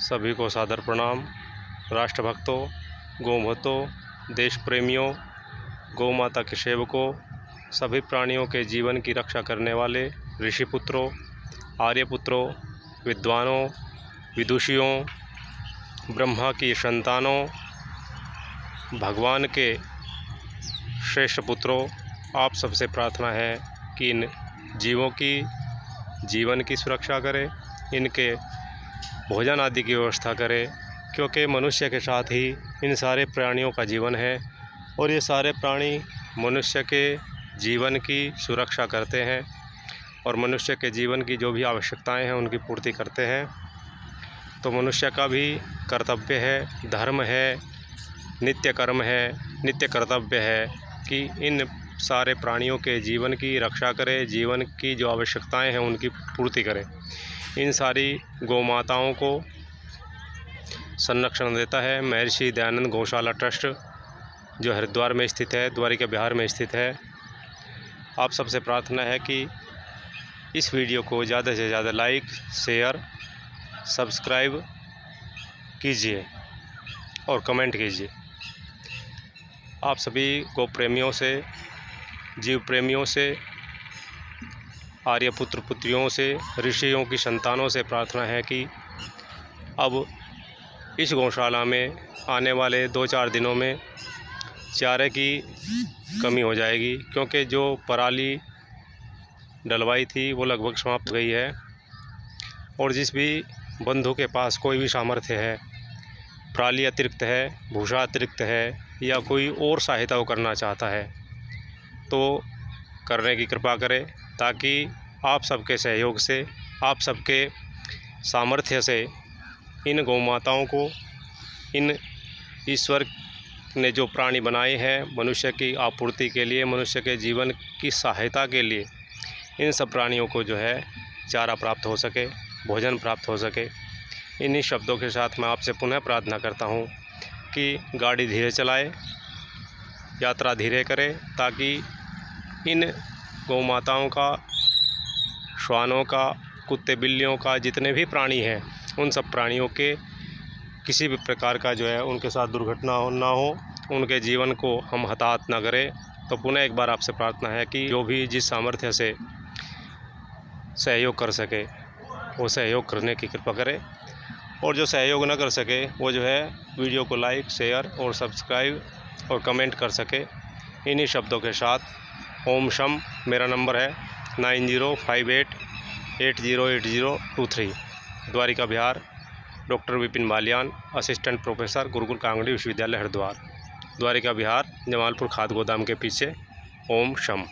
सभी को सादर प्रणाम। राष्ट्रभक्तों, गौभक्तों, देश प्रेमियों, गौ माता के सेवकों, सभी प्राणियों के जीवन की रक्षा करने वाले ऋषिपुत्रों, आर्यपुत्रों, विद्वानों, विदुषियों, ब्रह्मा की संतानों, भगवान के श्रेष्ठ पुत्रों, आप सबसे प्रार्थना है कि इन जीवों की जीवन की सुरक्षा करें, इनके भोजन आदि की व्यवस्था करें, क्योंकि मनुष्य के साथ ही इन सारे प्राणियों का जीवन है और ये सारे प्राणी मनुष्य के जीवन की सुरक्षा करते हैं और मनुष्य के जीवन की जो भी आवश्यकताएं हैं उनकी पूर्ति करते हैं। तो मनुष्य का भी कर्तव्य है, धर्म है, नित्य कर्म है, नित्य कर्तव्य है कि इन सारे प्राणियों के जीवन की रक्षा करे, जीवन की जो आवश्यकताएं हैं उनकी पूर्ति करे। इन सारी गौ माताओं को संरक्षण देता है महर्षि दयानंद गौशाला ट्रस्ट, जो हरिद्वार में स्थित है, द्वारिका बिहार में स्थित है। आप सबसे प्रार्थना है कि इस वीडियो को ज़्यादा से ज़्यादा लाइक, शेयर, सब्सक्राइब कीजिए और कमेंट कीजिए। आप सभी गौ प्रेमियों से, जीव प्रेमियों से, आर्यपुत्र पुत्रियों से, ऋषियों की संतानों से प्रार्थना है कि अब इस गौशाला में आने वाले 2-4 दिनों में चारे की कमी हो जाएगी, क्योंकि जो पराली डलवाई थी वो लगभग समाप्त हो गई है और जिस भी बंधु के पास कोई भी सामर्थ्य है, पराली अतिरिक्त है, भूसा अतिरिक्त है या कोई और सहायता वो करना चाहता है तो करने की कृपा करें, ताकि आप सबके सहयोग से, आप सबके सामर्थ्य से इन गौ माताओं को, इन ईश्वर ने जो प्राणी बनाए हैं मनुष्य की आपूर्ति के लिए, मनुष्य के जीवन की सहायता के लिए, इन सब प्राणियों को जो है चारा प्राप्त हो सके, भोजन प्राप्त हो सके। इन्हीं शब्दों के साथ मैं आपसे पुनः प्रार्थना करता हूँ कि गाड़ी धीरे चलाएं, यात्रा धीरे करें, ताकि इन गौ माताओं का, श्वानों का, कुत्ते बिल्लियों का, जितने भी प्राणी हैं उन सब प्राणियों के किसी भी प्रकार का जो है उनके साथ दुर्घटना ना हो, उनके जीवन को हम हताहत ना करें। तो पुनः एक बार आपसे प्रार्थना है कि जो भी जिस सामर्थ्य से सहयोग कर सके वो सहयोग करने की कृपा करें, और जो सहयोग ना कर सके वो जो है वीडियो को लाइक, शेयर और सब्सक्राइब और कमेंट कर सके। इन्हीं शब्दों के साथ ओम शम। मेरा नंबर है 9058808023, Dwarika Bihar, doctor Vipin Baliyan, assistant professor, Gurukul Kangri Vishwavidyalaya Haridwar, Dwarika Bihar, Jamalpur खाद गोदाम के पीछे। ओम शम।